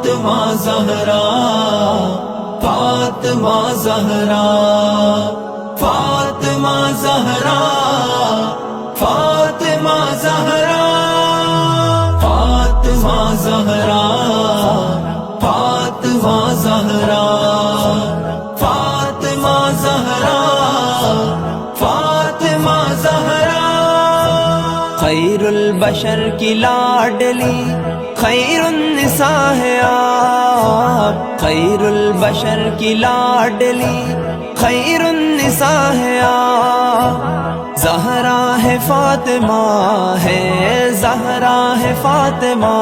فاطمہ زہرا، فاطمہ زہرا، فاطمہ زہرا، فاطمہ زہرا، فاطمہ زہرا، فاطمہ زہرا، فاطمہ زہرا، فاطمہ زہرا، خیر البشر کی لاڈلی خیر النساء ہے آپ، خیر البشر کی لاڈلی خیر النساء ہے آپ، زہرا ہے فاطمہ ہے، زہرا ہے فاطمہ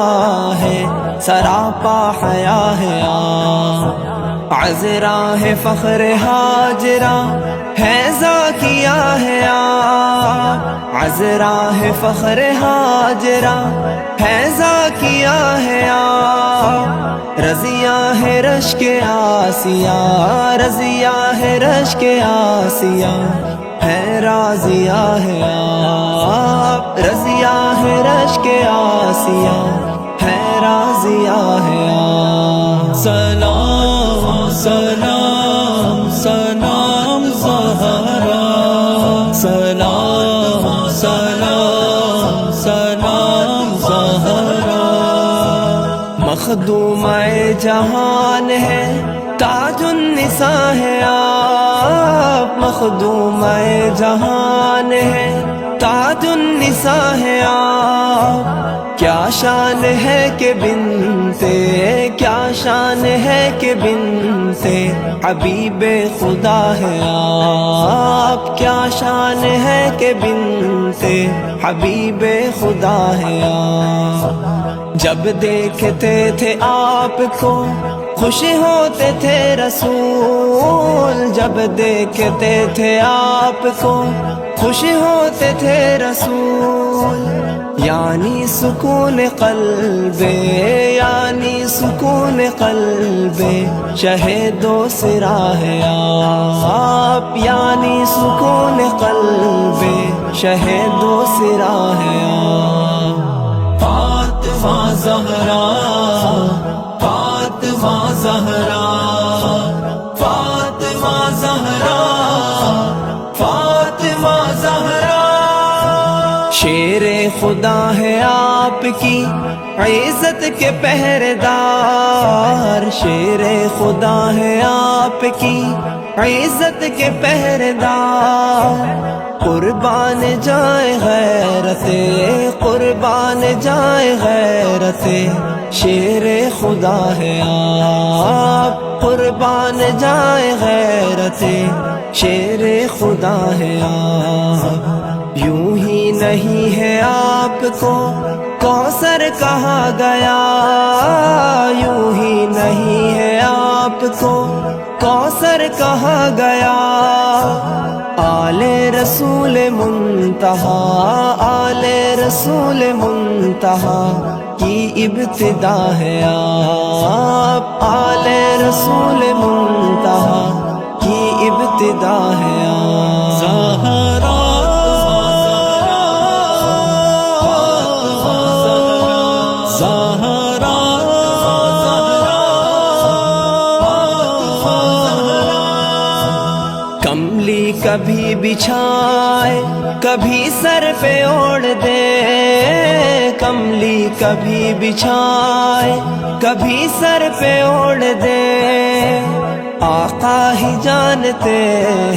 ہے، سراپا حیا ہے آپ، عذرا ہے فخر ہاجرہ ہے، زاکیہ ہے آپ، عذرا ہے فخر ہاجرہ ہے، زاکیہ ہے آپ، رضیہ ہے رشک آسیہ، رضیہ ہے رشک آسیہ ہے، راضیہ ہے آپ، رضیہ ہے رشک آسیہ ہے، راضیہ ہے آپ، سلام سلام سلام زہرا، سلام سلام سلام زہرا، مخدومہ جہان ہے، تاج النساء ہے آپ، مخدومہ جہان ہے، تاج النساء ہے آپ، کیا شان ہے کہ بنتے، کیا شان ہے کہ بنتے حبیب خدا ہے آپ، کیا شان ہے کہ بنتے حبیب خدا ہے آپ، جب دیکھتے تھے آپ کو خوش ہوتے تھے رسول، جب دیکھتے تھے آپ کو خوش ہوتے تھے رسول، یعنی سکون قلب، یعنی سکون قلب شہید و سرا ہے آپ، یعنی سکون قلب شہید و سرا ہے آپ، فاطمہ زہرا، فاطمہ زہرا، فاطمہ زہرا، فاطمہ زہرا، شیر خدا ہے آپ کی عزت کے پہرے دار، شیر خدا ہے آپ کی عزت کے پہرے دار، قربان جائے غیرت، قربان جائے غیرت شیر خدا ہے آپ، قربان جائے غیرت شیر خدا ہے آپ، یوں ہی نہیں ہے آپ کو کوثر کہا گیا، یوں ہی نہیں ہے آپ کو کوثر کہا گیا، آل رسول منتہا، آل رسول منتہا کی ابتدا ہے آپ، آل رسول منتہا کی ابتدا ہے آپ، زہرا زہرا کملی کبھی بچھائے کبھی سر پہ اوڑھ دے، کملی کبھی بچھائے کبھی سر پہ اوڑھ دے، آقا ہی جانتے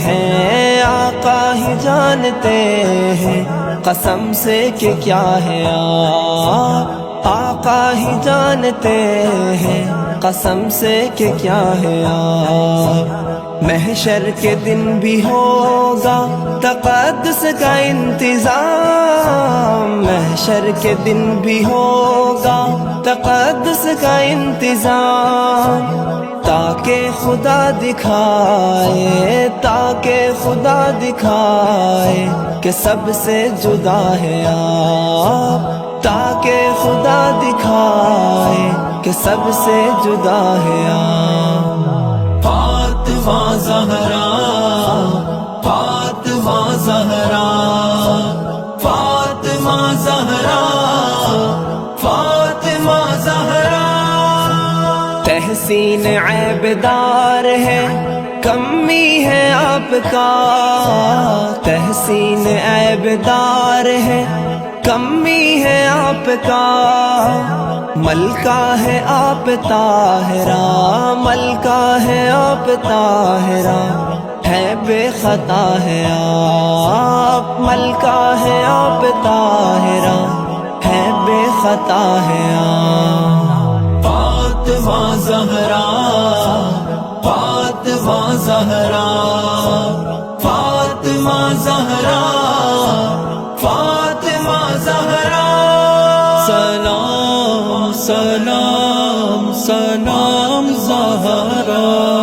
ہیں، آقا ہی جانتے ہیں قسم سے کہ کیا ہے آپ، آقا ہی جانتے ہیں قسم سے کہ کیا ہے آپ، محشر کے دن بھی ہوگا تقدس کا انتظام، محشر کے دن بھی ہوگا تقدس کا انتظام، تاکہ خدا دکھائے، تاکہ خدا دکھائے کہ سب سے جدا ہے آپ، تاکہ خدا دکھائے کہ سب سے جدا ہے آپ، فاطمہ زہرا، فاطمہ زہرا، فاطمہ زہرا، فاطمہ زہرا، تحسین عیبدار ہے کمی ہے آپ کا، تحسین عیبدار ہے کمی ہے آپ کا، ملکہ ہے آپ طاہرہ، ملکہ ہے آپ طاہرہ، ہے بے خطا ہے آپ، ملکہ ہے آپ طاہرہ، ہے بے خطا ہے آپ۔ فاطمہ زہرا، فاطمہ زہرا، فاطمہ زہرا، فاطمہ زہرا، سلام سلام سلام زہرا۔